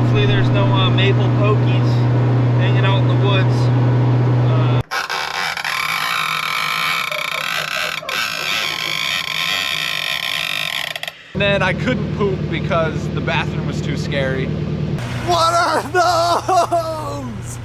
Hopefully there's no maple pokies hanging out in the woods. And then I couldn't poop because the bathroom was too scary. What are those?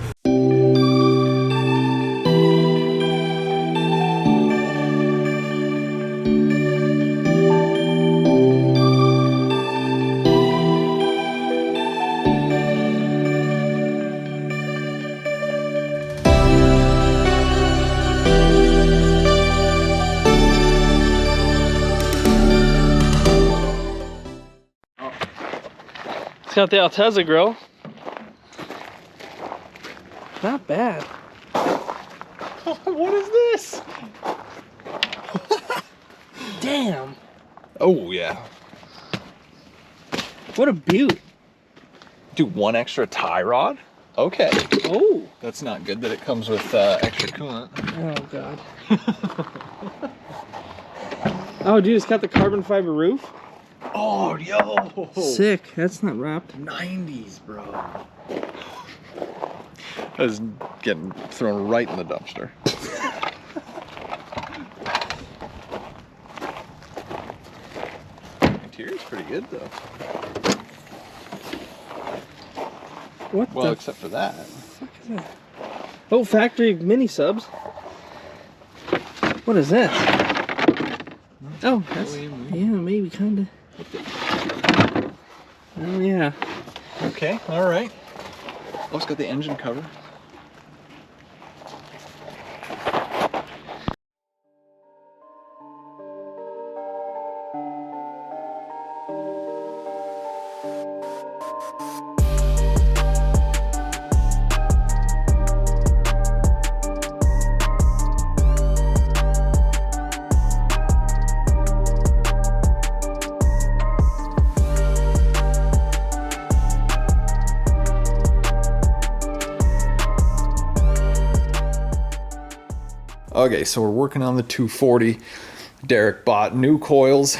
It's got the Altezza grill. Not bad. What is this? Damn. Oh yeah. What a beaut. Do one extra tie rod? Okay. Oh. That's not good that it comes with extra coolant. Oh god. Oh dude, it's got the carbon fiber roof. Oh, yo. Sick. That's not wrapped. 90s, bro. That was getting thrown right in the dumpster. Interior's pretty good, though. What well, the except for that. fuck is that? Oh, factory mini subs. What is this? Oh, that's, yeah, maybe kind of. Oh yeah. Okay, all right. Oh, it's got the engine cover. Okay, so we're working on the 240. Derek bought new coils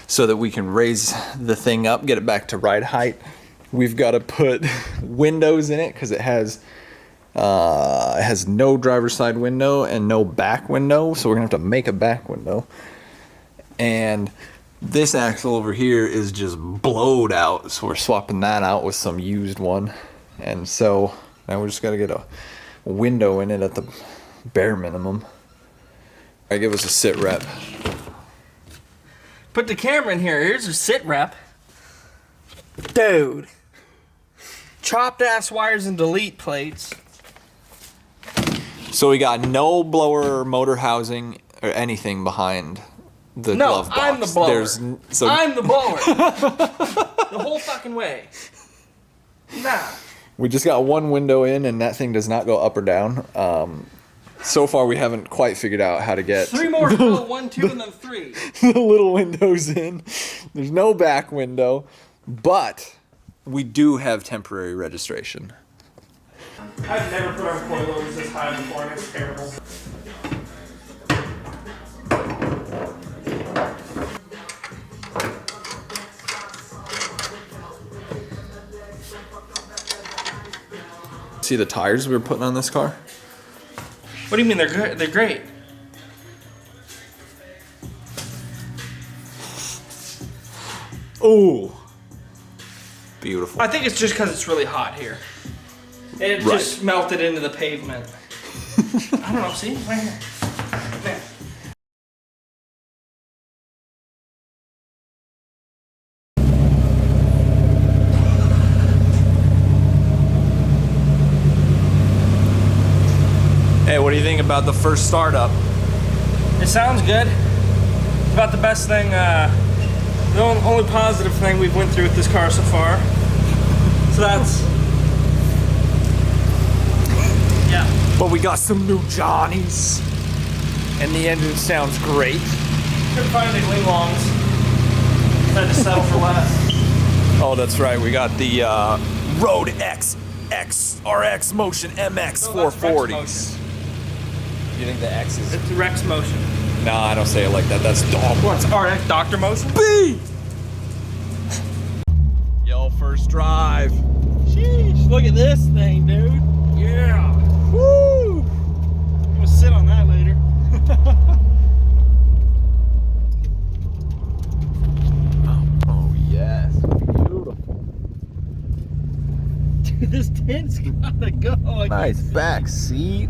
so that we can raise the thing up, get it back to ride height. We've got to put windows in it because it has no driver's side window and no back window, so we're gonna have to make a back window. And this axle over here is just blowed out, so we're swapping that out with some used one. And so now we just got to get a window in it at the bare minimum. I give us a sit rep. Put the camera in here. Here's a sit rep. Dude. Chopped ass wires and delete plates. So we got no blower or motor housing or anything behind the glove box. I'm the blower. I'm the blower. The whole fucking way. Nah. We just got one window in and that thing does not go up or down. So far, we haven't quite figured out how to get 3 more. Oh, 1, 2, and then 3. the little windows in. There's no back window, but we do have temporary registration. I've never put on coilovers this high before, and it's terrible. See the tires we were putting on this car? What do you mean they're good? They're great. Oh, beautiful. I think it's just because it's really hot here. It just melted into the pavement. I don't know. See, right here. There. Hey, what do you think about the first startup? It sounds good. It's about the best thing, the only positive thing we've went through with this car so far. So that's, yeah. But we got some new Johnnies, and the engine sounds great. Couldn't find any wing longs. Had to settle for less. Oh, that's right. We got the Road RX Motion MX 440s. You think the X is? It's Rex Motion. No, I don't say it like that. That's dog. What's RX Dr. Motion? B. Yo, first drive. look at this thing, dude. Yeah. Woo! I'm gonna sit on that later. Oh yes, beautiful. Dude, this tent's gotta go. Nice back seat.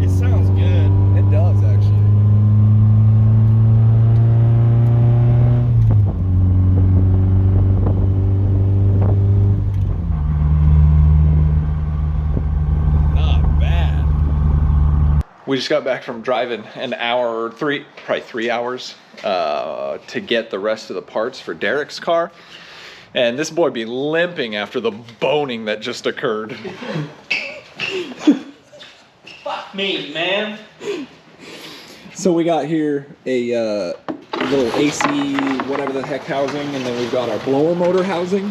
It sounds good. It does actually. We just got back from driving an hour or probably 3 hours to get the rest of the parts for Derek's car. And this boy be limping after the boning that just occurred. Fuck me, man. So we got here a little AC, whatever the heck housing, and then we've got our blower motor housing,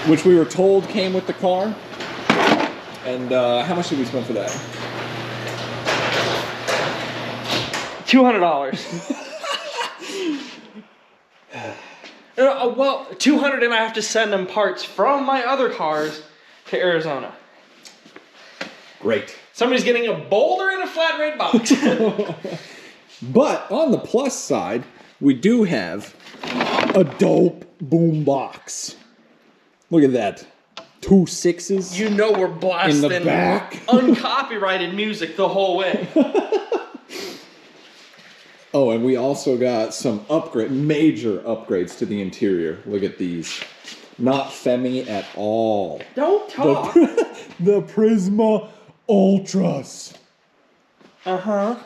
which we were told came with the car. And how much did we spend for that? $200. Well, $200, and I have to send them parts from my other cars to Arizona. Great. Somebody's getting a boulder in a flat rate box. But on the plus side, we do have a dope boom box. Look at that. 2 6s. You know we're blasting in the back. uncopyrighted music the whole way. Oh, and we also got some major upgrades to the interior. Look at these. Not Femi at all. Don't talk. The Prisma Ultras. Uh-huh.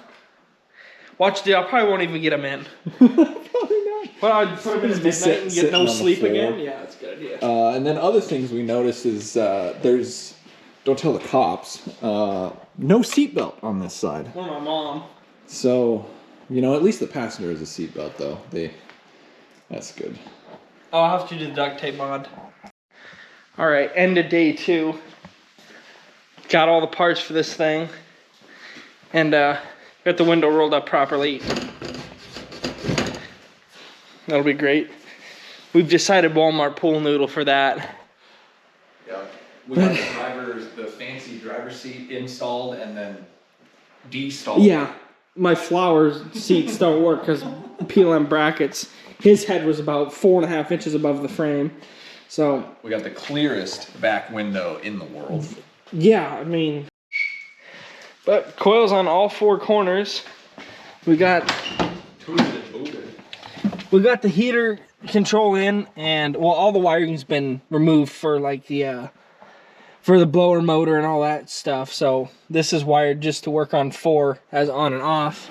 Watch, dude, I probably won't even get them in. Probably not. But I'd put them in at midnight and get no sleep again. Yeah, that's a good idea. And then other things we noticed is there's, don't tell the cops, no seatbelt on this side. Or my mom. So, you know, at least the passenger has a seatbelt though. That's good. I'll have to do the duct tape mod. All right, end of day 2. Got all the parts for this thing. And got the window rolled up properly. That'll be great. We've decided Walmart pool noodle for that. Yeah. We got the fancy driver's seat installed and then destalled. Yeah. My flower seats don't work because PLM brackets. His head was about 4.5 inches above the frame. So we got the clearest back window in the world. Yeah, I mean, but coils on all 4 corners. We got the heater control in, and well, all the wiring's been removed for like the for the blower motor and all that stuff. So this is wired just to work on 4 as on and off.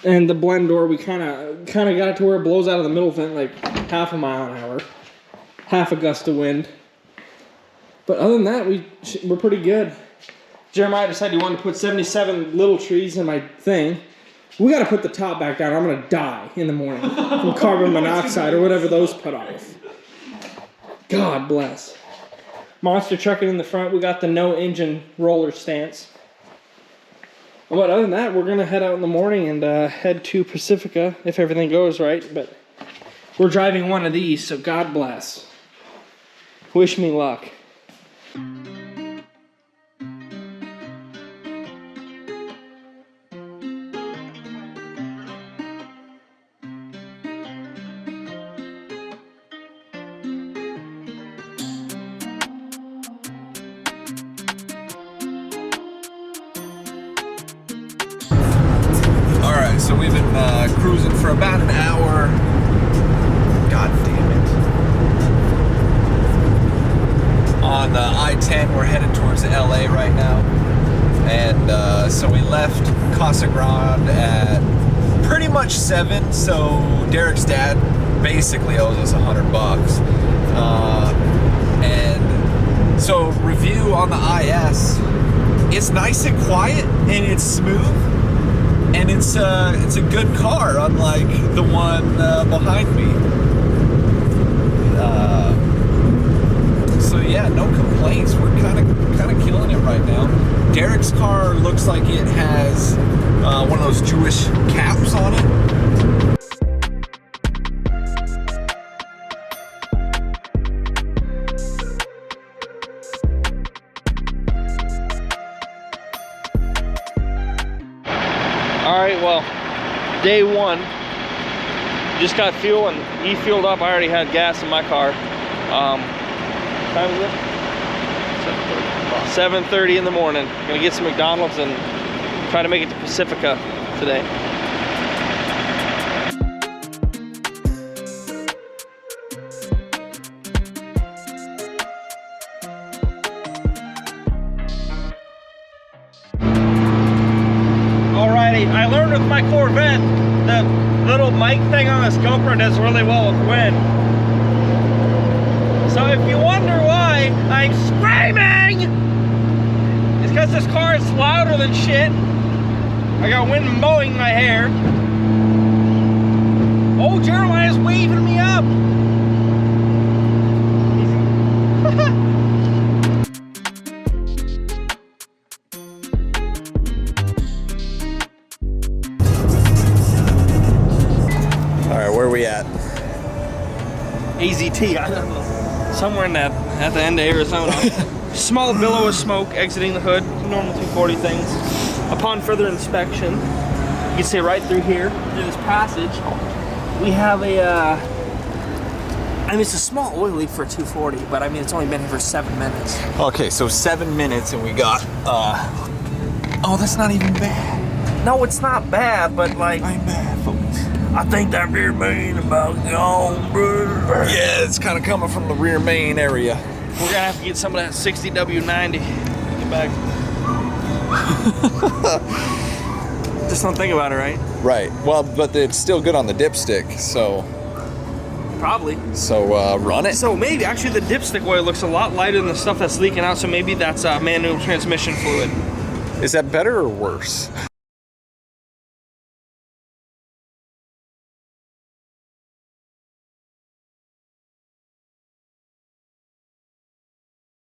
And the blend door, we kind of got it to where it blows out of the middle vent like 0.5 mile an hour, half a gust of wind. But other than that, we're pretty good. Jeremiah decided he wanted to put 77 little trees in my thing. We got to put the top back down. I'm going to die in the morning from carbon monoxide or whatever those put off. God bless. Monster trucking in the front. We got the no engine roller stance. But other than that, we're going to head out in the morning and head to Pacifica if everything goes right. But we're driving one of these, so God bless. Wish me luck. So we've been cruising for about an hour. God damn it. On I-10, we're headed towards LA right now. And so we left Casa Grande at pretty much 7. So Derek's dad basically owes us $100. And so review on the IS, it's nice and quiet and it's smooth. And it's a good car, unlike the one behind me. So yeah, no complaints. We're kind of killing it Derek's car looks like it has one of those Jewish caps on it. All right, well, day one, just got fuel and he fueled up. I already had gas in my car. What time is it? 7:30 in the morning. Gonna get some McDonald's and try to make it to Pacifica today. Alrighty, I learned with my Corvette, the little mic thing on this GoPro does really well with wind. So if you wonder why I'm screaming, it's because this car is louder than shit. I got wind mowing my hair. Oh, Jeremiah's waving me up. All right, where are we at? AZT, I don't know. Somewhere in that, at the end of Arizona. Small billow of smoke exiting the hood, normal 240 things. Upon further inspection, you can see right through here, through this passage, we have a, I mean, it's a small oil leak for a 240, but I mean, it's only been here for 7 minutes. Okay, so 7 minutes and we got, oh, that's not even bad. No, it's not bad, but like, I'm bad, folks. I think that rear main about gone, bro. Yeah, it's kind of coming from the rear main area. We're gonna have to get some of that 60W90. Get back. Just don't think about it, right? Right. Well, but it's still good on the dipstick, so. Probably. So run it. So maybe, actually the dipstick oil looks a lot lighter than the stuff that's leaking out, so maybe that's manual transmission fluid. Is that better or worse?